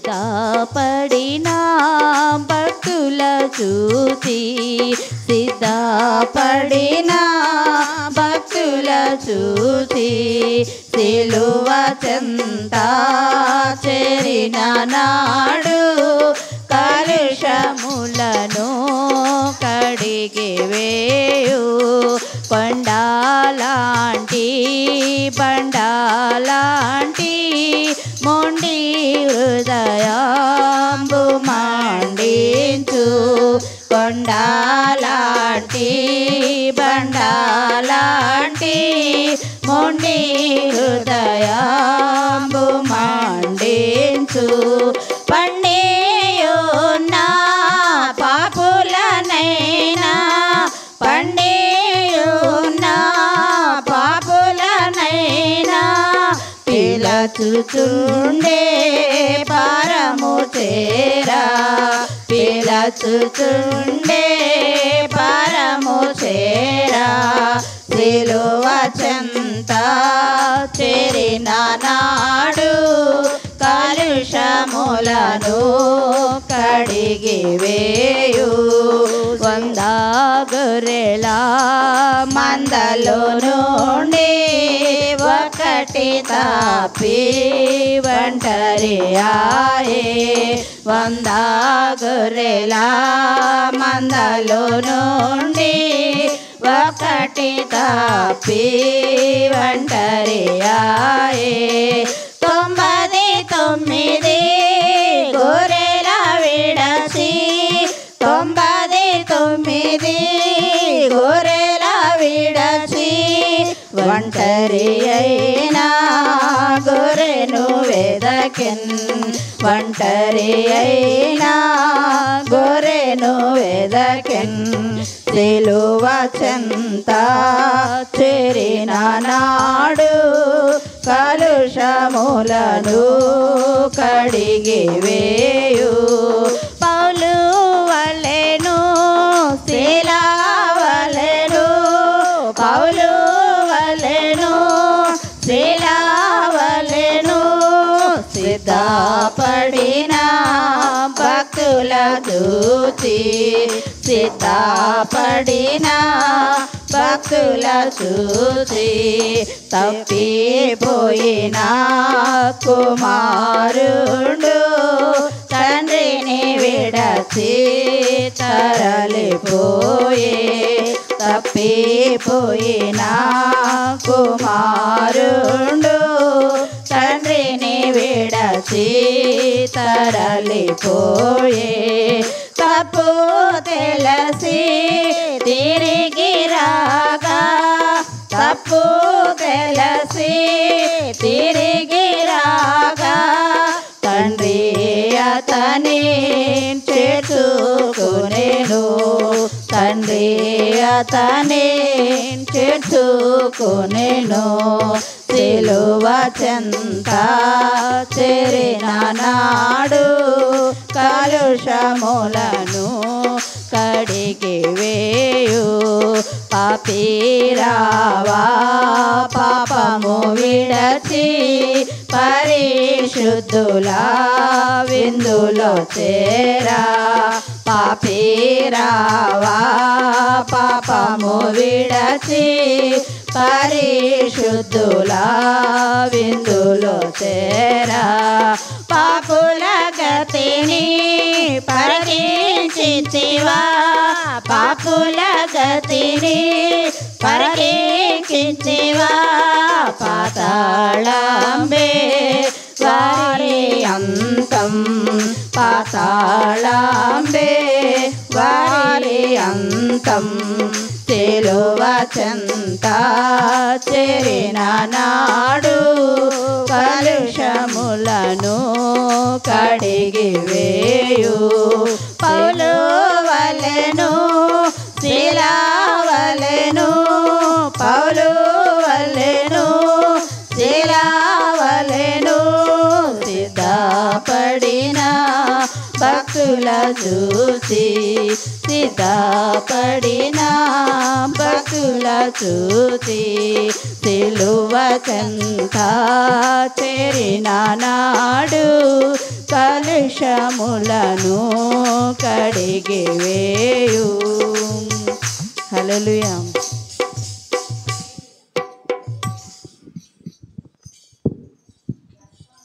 సిద్ధపడిన భక్తుల చూసి సిద్ధపడిన భక్తుల చూసి సిలువ చెంత చేరిన నాడు కలుషములను కడిగి వేయు కొండలాంటి బండలాంటి మొండి హృదయంబు మండించు కొండలాంటి బండలాంటి మొండి హృదయంబు మండించు పండియున్న పాపులనైనా పండియున్న పాపులనైనా పిలచుచుండే పరము చేరా పిలచుచుండే పరము చేరా సిలువ చెంత చేరిన నాడు కలుషములను కడిగి వేయు 100 గొర్రెల మందలో నుండి ఒకటి తప్పి ఒంటరి ఆయే 100 గొర్రెల మందలో నుండి ఒకటి తప్పి ఒంటరి ఆయే 99 గొర్రెల విడచి 99 గొర్రెల విడచి ఒంటరి అయినా గొర్రెను వెదకెన్ ఒంటరి అయినా గొర్రెను వెదకెన్ సిలువ చెంత చేరిన నాడు కలుషములను కడిగి వేయు పౌలు వలెను శీలా వలెను పౌలు వలెను శీలా వలెను సిద్ధపడిన భక్తుల చూచి సిద్ధపడిన భక్తుల చూసి తప్పిపోయిన కుమారుడు తండ్రిని విడచి తరలిపోయే తప్పిపోయిన కుమారుడు తండ్రిని విడచి తరలిపోయే తప్పు తెలిసి తిరిగి రాగా తప్పు తెలిసి తిరిగి రాగా తండ్రి అతని చేర్చుకునేను తండ్రి అతని చేర్చుకునేను సిలువ చెంత చేరిన నాడు కలుషములను కడిగి వేయు పాపిరావా పాపము విడచి పరిశుద్ధుల విందులో చేరా పాపిరావా పాపము విడచి పరిశుద్ధుల విందులో చేరా పాపుల గతిని పరికించితివా పాపుల గతిని పరికించితివా పాతాళంబే వారి అంతం పాతాళంబే వారి అంతం సిలువ చెంత చేరిన నాడు కలుషములను కడిగి వేయు పౌలు వలెను శీలా వలెను పౌలు వలెను శీలా వలెను సిద్ధపడిన భక్తుల చూసి సిద్ధపడిన భక్తుల చూసి సిలువ చెంత చేరిన నాడు కలు దోషములను కడిగి వేయు. హల్లెలూయా.